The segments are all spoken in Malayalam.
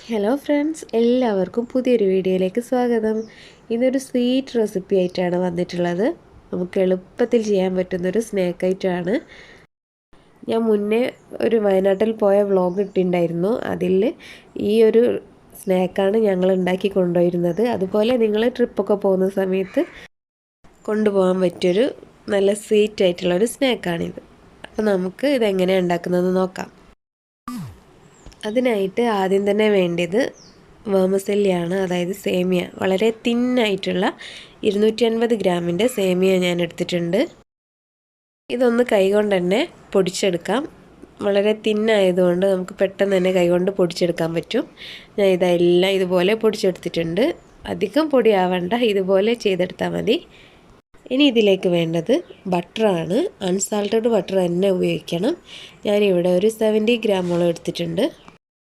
ഹലോ ഫ്രണ്ട്സ്, എല്ലാവർക്കും പുതിയൊരു വീഡിയോയിലേക്ക് സ്വാഗതം. ഇന്നൊരു സ്വീറ്റ് റെസിപ്പി ആയിട്ടാണ് വന്നിട്ടുള്ളത്. നമുക്ക് എളുപ്പത്തിൽ ചെയ്യാൻ പറ്റുന്നൊരു സ്നാക്ക് ഐറ്റമാണ്. ഞാൻ മുന്നേ ഒരു വയനാട്ടിൽ പോയ വ്ളോഗ് ഇട്ടിട്ടുണ്ടായിരുന്നു. അതിൽ ഈ ഒരു സ്നാക്കാണ് ഞങ്ങൾ ഉണ്ടാക്കി കൊണ്ടുപോയിരുന്നത്. അതുപോലെ നിങ്ങൾ ട്രിപ്പൊക്കെ പോകുന്ന സമയത്ത് കൊണ്ടുപോകാൻ പറ്റിയൊരു നല്ല സ്വീറ്റ് ആയിട്ടുള്ളൊരു സ്നാക്കാണിത്. അപ്പോൾ നമുക്ക് ഇതെങ്ങനെയാണ് ഉണ്ടാക്കുന്നതെന്ന് നോക്കാം. അതിനായിട്ട് ആദ്യം തന്നെ വേണ്ടത് വേമസെല്ലിയാണ്, അതായത് സേമിയ. വളരെ തിന്നായിട്ടുള്ള 250 ഗ്രാമിൻ്റെ സേമിയ ഞാൻ എടുത്തിട്ടുണ്ട്. ഇതൊന്ന് കൈകൊണ്ട് തന്നെ പൊടിച്ചെടുക്കാം. വളരെ തിന്നായതുകൊണ്ട് നമുക്ക് പെട്ടെന്ന് തന്നെ കൈകൊണ്ട് പൊടിച്ചെടുക്കാൻ പറ്റും. ഞാൻ ഇതെല്ലാം ഇതുപോലെ പൊടിച്ചെടുത്തിട്ടുണ്ട്. അധികം പൊടിയാവണ്ട, ഇതുപോലെ ചെയ്തെടുത്താൽ മതി. ഇനി ഇതിലേക്ക് വേണ്ടത് ബട്ടറാണ്. അൺസാൾട്ടഡ് ബട്ടർ തന്നെ ഉപയോഗിക്കണം. ഞാനിവിടെ ഒരു 70 ഗ്രാമോളം എടുത്തിട്ടുണ്ട്.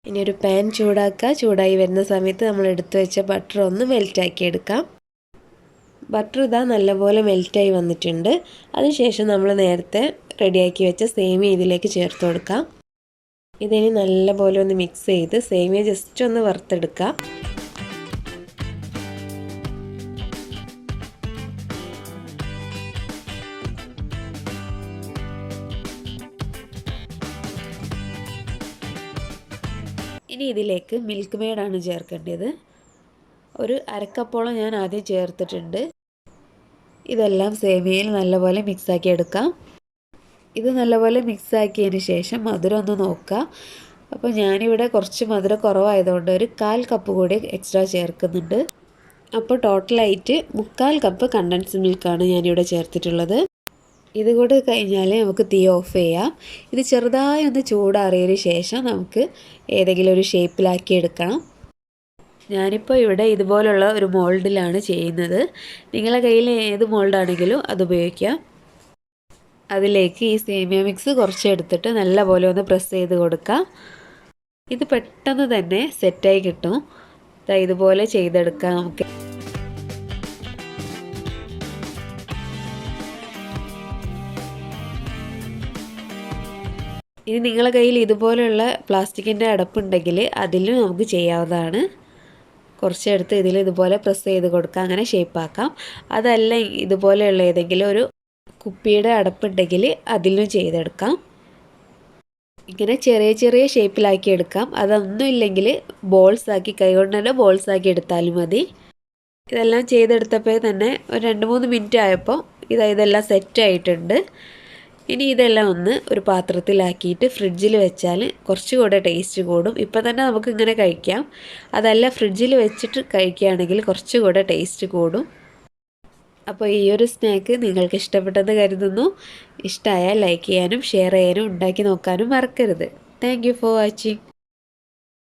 ഇനി ഒരു പാൻ ചൂടാക്കുക. ചൂടായി വരുന്ന സമയത്ത് നമ്മൾ എടുത്തു വെച്ച ബട്ടർ ഒന്ന് മെൽറ്റാക്കി എടുക്കാം. ബട്ടർ ഇതാ നല്ലപോലെ മെൽറ്റായി വന്നിട്ടുണ്ട്. അതിനുശേഷം നമ്മൾ നേരത്തെ റെഡിയാക്കി വെച്ച സേമിയ ഇതിലേക്ക് ചേർത്ത് കൊടുക്കാം. ഇതിനി നല്ലപോലെ ഒന്ന് മിക്സ് ചെയ്ത് സേമിയ ജസ്റ്റ് ഒന്ന് വറുത്തെടുക്കാം. ഇനി ഇതിലേക്ക് മിൽക്ക് മെയ്ഡാണ് ചേർക്കേണ്ടത്. ഒരു അരക്കപ്പോളം ഞാൻ ആദ്യം ചേർത്തിട്ടുണ്ട്. ഇതെല്ലാം സേമിയയിൽ നല്ലപോലെ മിക്സാക്കി എടുക്കാം. ഇത് നല്ലപോലെ മിക്സാക്കിയതിന് ശേഷം മധുരം ഒന്ന് നോക്കുക. അപ്പോൾ ഞാനിവിടെ കുറച്ച് മധുരം കുറവായതുകൊണ്ട് ഒരു 1/4 കപ്പ് കൂടി എക്സ്ട്രാ ചേർക്കുന്നുണ്ട്. അപ്പോൾ ടോട്ടലായിട്ട് 3/4 കപ്പ് കണ്ടൻസ്ഡ് മിൽക്കാണ് ഞാനിവിടെ ചേർത്തിട്ടുള്ളത്. ഇതുകൂടെ കഴിഞ്ഞാൽ നമുക്ക് തീ ഓഫ് ചെയ്യാം. ഇത് ചെറുതായി ഒന്ന് ചൂടാറിയതിന് ശേഷം നമുക്ക് ഏതെങ്കിലും ഒരു ഷേപ്പിലാക്കി എടുക്കണം. ഞാനിപ്പോൾ ഇവിടെ ഇതുപോലുള്ള ഒരു മോൾഡിലാണ് ചെയ്യുന്നത്. നിങ്ങളുടെ കയ്യിൽ ഏത് മോൾഡാണെങ്കിലും അത് ഉപയോഗിക്കാം. അതിലേക്ക് ഈ സേമിയ മിക്സ് കുറച്ച് എടുത്തിട്ട് നല്ലപോലെ ഒന്ന് പ്രസ് ചെയ്ത് കൊടുക്കാം. ഇത് പെട്ടെന്ന് തന്നെ സെറ്റായി കിട്ടും. ഇതുപോലെ ചെയ്തെടുക്കാം നമുക്ക്. ഇനി നിങ്ങളുടെ കയ്യിൽ ഇതുപോലെയുള്ള പ്ലാസ്റ്റിക്കിൻ്റെ അടപ്പുണ്ടെങ്കിൽ അതിലും നമുക്ക് ചെയ്യാവുന്നതാണ്. കുറച്ചെടുത്ത് ഇതിൽ ഇതുപോലെ പ്രസ് ചെയ്ത് കൊടുക്കാം, അങ്ങനെ ഷേപ്പാക്കാം. അതല്ല ഇതുപോലെയുള്ള ഏതെങ്കിലും ഒരു കുപ്പിയുടെ അടപ്പുണ്ടെങ്കിൽ അതിലും ചെയ്തെടുക്കാം. ഇങ്ങനെ ചെറിയ ചെറിയ ഷേപ്പിലാക്കി എടുക്കാം. അതൊന്നും ഇല്ലെങ്കിൽ ബോൾസാക്കി കൈകൊണ്ട് തന്നെ ബോൾസാക്കി എടുത്താലും മതി. ഇതെല്ലാം ചെയ്തെടുത്തപ്പോൾ തന്നെ ഒരു 2-3 മിനിറ്റ് ആയപ്പോൾ ഇതെല്ലാം സെറ്റായിട്ടുണ്ട്. ഇനി ഇതെല്ലാം ഒന്ന് ഒരു പാത്രത്തിലാക്കിയിട്ട് ഫ്രിഡ്ജിൽ വെച്ചാൽ കുറച്ചുകൂടെ ടേസ്റ്റ് കൂടും. ഇപ്പം തന്നെ നമുക്ക് ഇങ്ങനെ കഴിക്കാം. അതല്ല ഫ്രിഡ്ജിൽ വെച്ചിട്ട് കഴിക്കുകയാണെങ്കിൽ കുറച്ചുകൂടെ ടേസ്റ്റ് കൂടും. അപ്പോൾ ഈ ഒരു സ്നാക്ക് നിങ്ങൾക്ക് ഇഷ്ടപ്പെട്ടെന്ന് കരുതുന്നു. ഇഷ്ടമായാൽ ലൈക്ക് ചെയ്യാനും ഷെയർ ചെയ്യാനും ഉണ്ടാക്കി നോക്കാനും മറക്കരുത്. Thank you for watching.